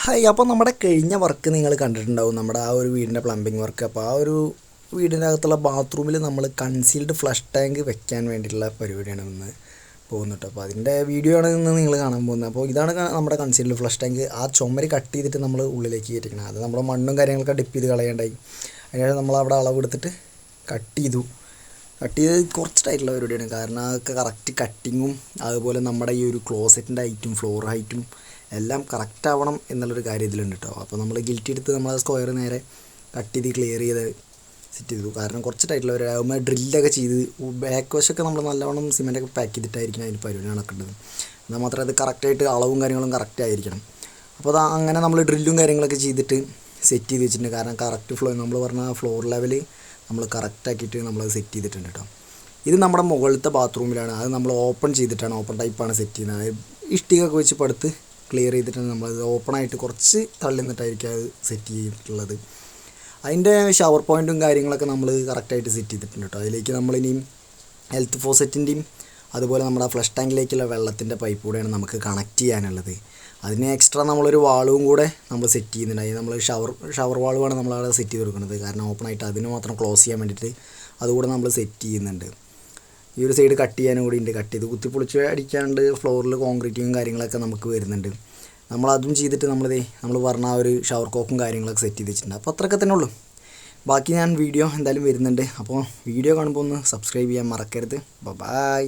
Hi, അപ്പോൾ നമ്മുടെ കഴിഞ്ഞ വർക്ക് നിങ്ങൾ കണ്ടിട്ടുണ്ടാവും, നമ്മുടെ ആ ഒരു വീടിൻ്റെ പ്ലംബിംഗ് വർക്ക്. അപ്പോൾ ആ ഒരു വീടിൻ്റെ അകത്തുള്ള ബാത്റൂമിൽ നമ്മൾ കൺസീൽഡ് ഫ്ലഷ് ടാങ്ക് വെക്കാൻ വേണ്ടിയിട്ടുള്ള പരിപാടിയാണ് ഇന്ന് പോകുന്നത്. അപ്പോൾ അതിൻ്റെ വീഡിയോ ആണ് ഇന്ന് നിങ്ങൾ കാണാൻ പോകുന്നത്. അപ്പോൾ ഇതാണ് നമ്മുടെ കൺസീൽഡ് ഫ്ലഷ് ടാങ്ക്. ആ ചുമര് കട്ട് ചെയ്തിട്ട് നമ്മൾ ഉള്ളിലേക്ക് കയറ്റിക്കണം. അത് നമ്മുടെ മണ്ണും കാര്യങ്ങളൊക്കെ ഡിപ്പ് ചെയ്ത് കളയേണ്ടായി. അതിനുശേഷം നമ്മൾ അവിടെ അളവെടുത്തിട്ട് കട്ട് ചെയ്ത് കുറച്ചിട്ടായിട്ടുള്ള പരിപാടിയാണ്. കാരണം അതൊക്കെ കറക്റ്റ് കട്ടിങ്ങും അതുപോലെ നമ്മുടെ ഈ ഒരു ക്ലോസറ്റിൻ്റെ ഹൈറ്റും ഫ്ലോർ ഹൈറ്റും എല്ലാം കറക്റ്റ് ആവണം എന്നുള്ളൊരു കാര്യം ഇതിലുണ്ട് കേട്ടോ. അപ്പോൾ നമ്മൾ ഗിൽറ്റി എടുത്ത് നമ്മൾ സ്ക്വയർ നേരെ കട്ട് ചെയ്ത് ക്ലിയർ ചെയ്ത് സെറ്റ് ചെയ്തു. കാരണം കുറച്ചിട്ടായിട്ടുള്ള ഒരു ഡ്രില്ലൊക്കെ ചെയ്ത് ബാക്ക് വശമൊക്കെ നമ്മൾ നല്ലവണ്ണം സിമെൻറ്റൊക്കെ പാക്ക് ചെയ്തിട്ടായിരിക്കണം അതിന് പരിപാടി നടക്കേണ്ടത്. എന്നാൽ മാത്രമേ അത് കറക്റ്റായിട്ട് അളവും കാര്യങ്ങളും കറക്റ്റ് ആയിരിക്കണം. അപ്പോൾ അത് അങ്ങനെ നമ്മൾ ഡ്രില്ലും കാര്യങ്ങളൊക്കെ ചെയ്തിട്ട് സെറ്റ് ചെയ്ത് വെച്ചിട്ടുണ്ട്. കാരണം കറക്റ്റ് ഫ്ലോ നമ്മൾ പറഞ്ഞ ഫ്ലോർ ലെവൽ നമ്മൾ കറക്റ്റാക്കിയിട്ട് നമ്മളത് സെറ്റ് ചെയ്തിട്ടുണ്ട് കേട്ടോ. ഇത് നമ്മുടെ മുകളിലത്തെ ബാത്റൂമിലാണ്. അത് നമ്മൾ ഓപ്പൺ ചെയ്തിട്ടാണ്, ഓപ്പൺ ടൈപ്പാണ് സെറ്റ് ചെയ്യുന്നത്. അത് ഇഷ്ടികയൊക്കെ വെച്ച് പടുത്ത് ക്ലിയർ ചെയ്തിട്ടാണ് നമ്മളത് ഓപ്പണായിട്ട് കുറച്ച് തള്ളി നിന്നിട്ടായിരിക്കും അത് സെറ്റ് ചെയ്തിട്ടുള്ളത്. അതിൻ്റെ ഷവർ പോയിൻറ്റും കാര്യങ്ങളൊക്കെ നമ്മൾ കറക്റ്റായിട്ട് സെറ്റ് ചെയ്തിട്ടുണ്ട് കേട്ടോ. അതിലേക്ക് നമ്മളിനിയും ഹെൽത്ത് ഫോസറ്റിൻ്റെയും അതുപോലെ നമ്മുടെ ഫ്ലഷ് ടാങ്കിലേക്കുള്ള വെള്ളത്തിൻ്റെ പൈപ്പ് കൂടെയാണ് നമുക്ക് കണക്ട് ചെയ്യാനുള്ളത്. അതിന് എക്സ്ട്രാ നമ്മളൊരു വാളും കൂടെ നമ്മൾ സെറ്റ് ചെയ്യുന്നുണ്ട്. അതിന് നമ്മൾ ഷവർ വാളുമാണ് നമ്മളവിടെ സെറ്റ് ചെയ്ത് കൊടുക്കുന്നത്. കാരണം ഓപ്പണായിട്ട് അതിന് മാത്രം ക്ലോസ് ചെയ്യാൻ വേണ്ടിയിട്ട് അതുകൂടെ നമ്മൾ സെറ്റ് ചെയ്യുന്നുണ്ട്. ഈ ഒരു സൈഡ് കട്ട് ചെയ്യാനും കൂടി ഉണ്ട്. കട്ട് ചെയ്ത് കുത്തിപ്പൊളിച്ച് അടിക്കാണ്ട് ഫ്ലോറിൽ കോൺക്രീറ്റിങ്ങും കാര്യങ്ങളൊക്കെ നമുക്ക് വരുന്നുണ്ട്. നമ്മളതും ചെയ്തിട്ട് നമ്മൾ പറഞ്ഞ ആ ഒരു ഷവർ കോക്കും കാര്യങ്ങളൊക്കെ സെറ്റ് ചെയ്ത് വെച്ചിട്ടുണ്ട്. അപ്പോൾ അത്രയൊക്കെ തന്നെ ഉള്ളൂ. ബാക്കി ഞാൻ വീഡിയോ എന്തായാലും വരുന്നുണ്ട്. അപ്പോൾ വീഡിയോ കാണുമ്പോൾ ഒന്ന് സബ്സ്ക്രൈബ് ചെയ്യാൻ മറക്കരുത്. ബൈ.